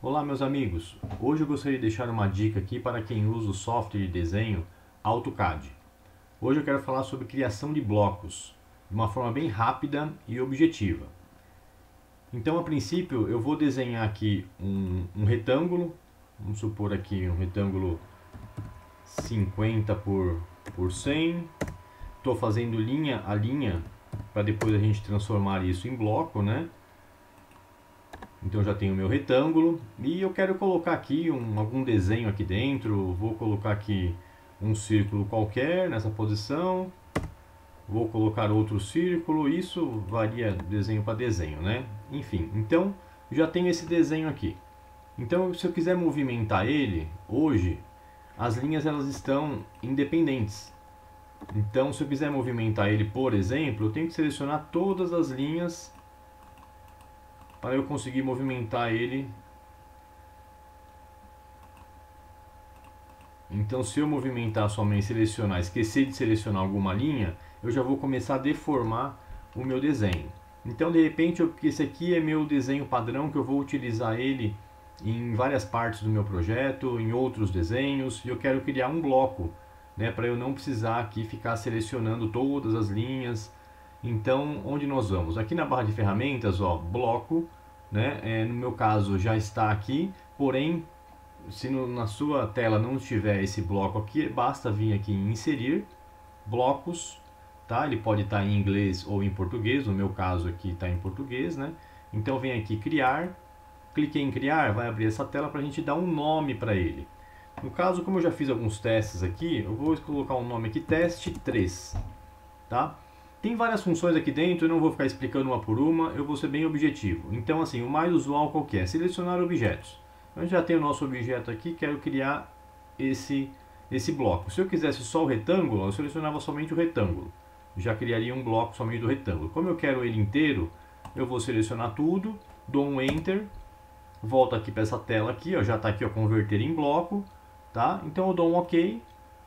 Olá meus amigos, hoje eu gostaria de deixar uma dica aqui para quem usa o software de desenho AutoCAD. Hoje eu quero falar sobre criação de blocos, de uma forma bem rápida e objetiva. Então a princípio eu vou desenhar aqui um retângulo, vamos supor aqui um retângulo 50 por 100. Estou fazendo linha a linha para depois a gente transformar isso em bloco, né? Então já tenho o meu retângulo e eu quero colocar aqui algum desenho aqui dentro. Vou colocar aqui um círculo qualquer nessa posição. Vou colocar outro círculo. Isso varia desenho para desenho, né? Enfim, então já tenho esse desenho aqui. Então se eu quiser movimentar ele, hoje as linhas elas estão independentes. Então se eu quiser movimentar ele, por exemplo, eu tenho que selecionar todas as linhas para eu conseguir movimentar ele. Então se eu movimentar somente, selecionar, esquecer de selecionar alguma linha, eu já vou começar a deformar o meu desenho. Então de repente, esse aqui é meu desenho padrão, que eu vou utilizar ele em várias partes do meu projeto, em outros desenhos, e eu quero criar um bloco, né, para eu não precisar aqui ficar selecionando todas as linhas. Então, onde nós vamos? Aqui na barra de ferramentas, ó, bloco, né? No meu caso já está aqui, porém, se na sua tela não tiver esse bloco aqui, basta vir aqui em inserir, blocos, tá? Ele pode estar em inglês ou em português, no meu caso aqui está em português, né? Então vem aqui criar, cliquei em criar, vai abrir essa tela para a gente dar um nome para ele. No caso, como eu já fiz alguns testes aqui, eu vou colocar um nome aqui, teste 3, tá? Tem várias funções aqui dentro, eu não vou ficar explicando uma por uma, eu vou ser bem objetivo. Então assim, o mais usual qual que é? Selecionar objetos. Eu já tenho o nosso objeto aqui, quero criar esse bloco. Se eu quisesse só o retângulo, eu selecionava somente o retângulo. Já criaria um bloco somente do retângulo. Como eu quero ele inteiro, eu vou selecionar tudo, dou um Enter, volto aqui para essa tela aqui, ó, já está aqui, ó, converter em bloco, tá? Então eu dou um OK,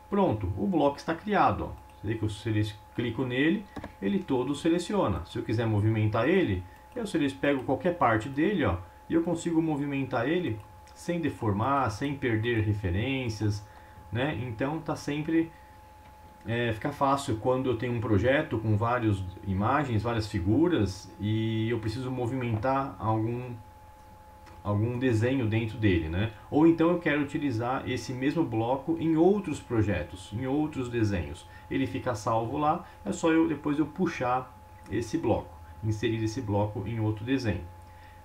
pronto, o bloco está criado, ó. Você vê que eu clico nele, ele todo seleciona. Se eu quiser movimentar ele, eu pego qualquer parte dele, ó, e eu consigo movimentar ele sem deformar, sem perder referências, né? Então tá sempre fica fácil quando eu tenho um projeto com várias imagens, várias figuras e eu preciso movimentar algum desenho dentro dele, né? Ou então eu quero utilizar esse mesmo bloco em outros projetos, em outros desenhos. Ele fica salvo lá, é só depois eu puxar esse bloco, inserir esse bloco em outro desenho.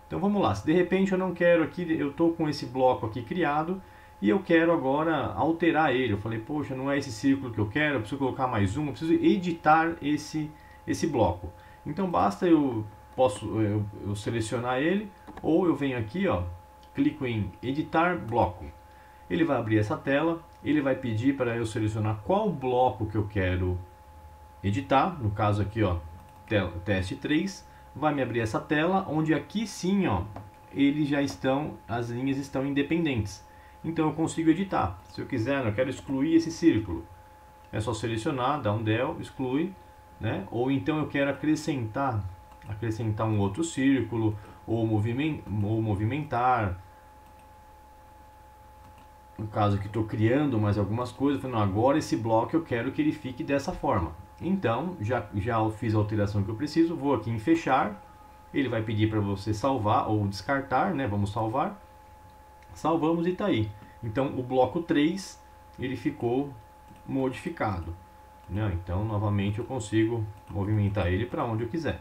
Então vamos lá, se de repente eu não quero aqui, eu estou com esse bloco aqui criado e eu quero agora alterar ele. Eu falei, poxa, não é esse círculo que eu quero, eu preciso colocar mais um, eu preciso editar esse bloco. Então basta eu selecionar ele, ou eu venho aqui, ó, clico em editar bloco. Ele vai abrir essa tela, ele vai pedir para eu selecionar qual bloco que eu quero editar, no caso aqui, ó, teste 3, vai me abrir essa tela, onde aqui sim, ó, as linhas estão independentes. Então eu consigo editar. Se eu quiser, eu quero excluir esse círculo, é só selecionar, dar um del, exclui, né? Ou então eu quero acrescentar um outro círculo, ou movimentar. No caso que estou criando mais algumas coisas, falando, agora esse bloco eu quero que ele fique dessa forma. Então, já fiz a alteração que eu preciso, vou aqui em fechar, ele vai pedir para você salvar ou descartar, né? Vamos salvar. Salvamos e está aí. Então, o bloco 3, ele ficou modificado, né? Então, novamente, eu consigo movimentar ele para onde eu quiser.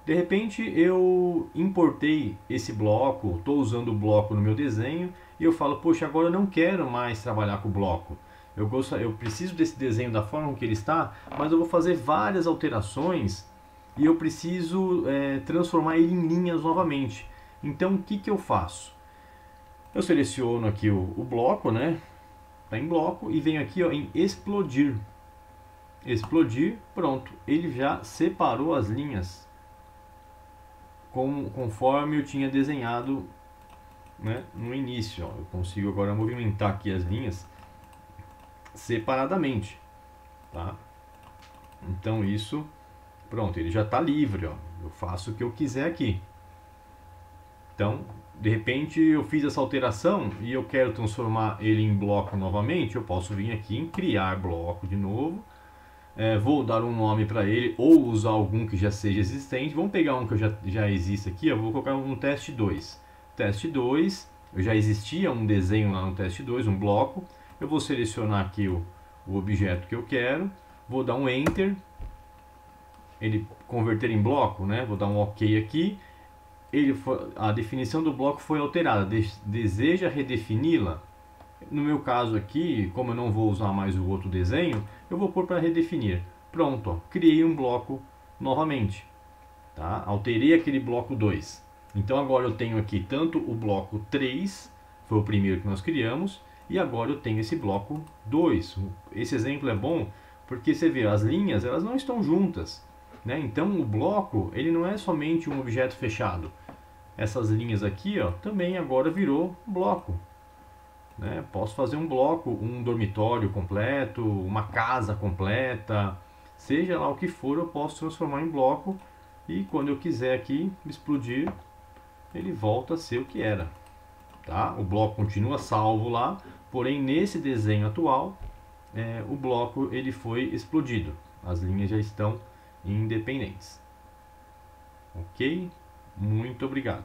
De repente eu importei esse bloco, estou usando o bloco no meu desenho e eu falo, poxa, agora eu não quero mais trabalhar com o bloco. Eu preciso desse desenho da forma que ele está, mas eu vou fazer várias alterações e eu preciso transformar ele em linhas novamente. Então o que eu faço? Eu seleciono aqui o bloco, né? Está em bloco e venho aqui, ó, em explodir. Explodir, pronto, ele já separou as linhas conforme eu tinha desenhado, né, no início. Ó. Eu consigo agora movimentar aqui as linhas separadamente, tá? Então isso, pronto, ele já está livre, ó. Eu faço o que eu quiser aqui. Então de repente eu fiz essa alteração e eu quero transformar ele em bloco novamente, eu posso vir aqui em criar bloco de novo. Vou dar um nome para ele ou usar algum que já seja existente. Vamos pegar um que já existe aqui, eu vou colocar um teste 2. Teste 2, eu já existia um desenho lá no teste 2, um bloco. Eu vou selecionar aqui o objeto que eu quero, vou dar um Enter, ele converter em bloco, né? Vou dar um OK aqui. A definição do bloco foi alterada, deseja redefini-la? No meu caso aqui, como eu não vou usar mais o outro desenho, eu vou pôr para redefinir. Pronto, ó, criei um bloco novamente. Tá? Alterei aquele bloco 2. Então agora eu tenho aqui tanto o bloco 3, foi o primeiro que nós criamos, e agora eu tenho esse bloco 2. Esse exemplo é bom porque você vê, as linhas elas não estão juntas. Né? Então o bloco ele não é somente um objeto fechado. Essas linhas aqui ó, também agora virou bloco. Né? Posso fazer um bloco, um dormitório completo, uma casa completa, seja lá o que for, eu posso transformar em bloco e quando eu quiser aqui explodir, ele volta a ser o que era. Tá? O bloco continua salvo lá, porém nesse desenho atual, o bloco ele foi explodido. As linhas já estão independentes. Ok? Muito obrigado.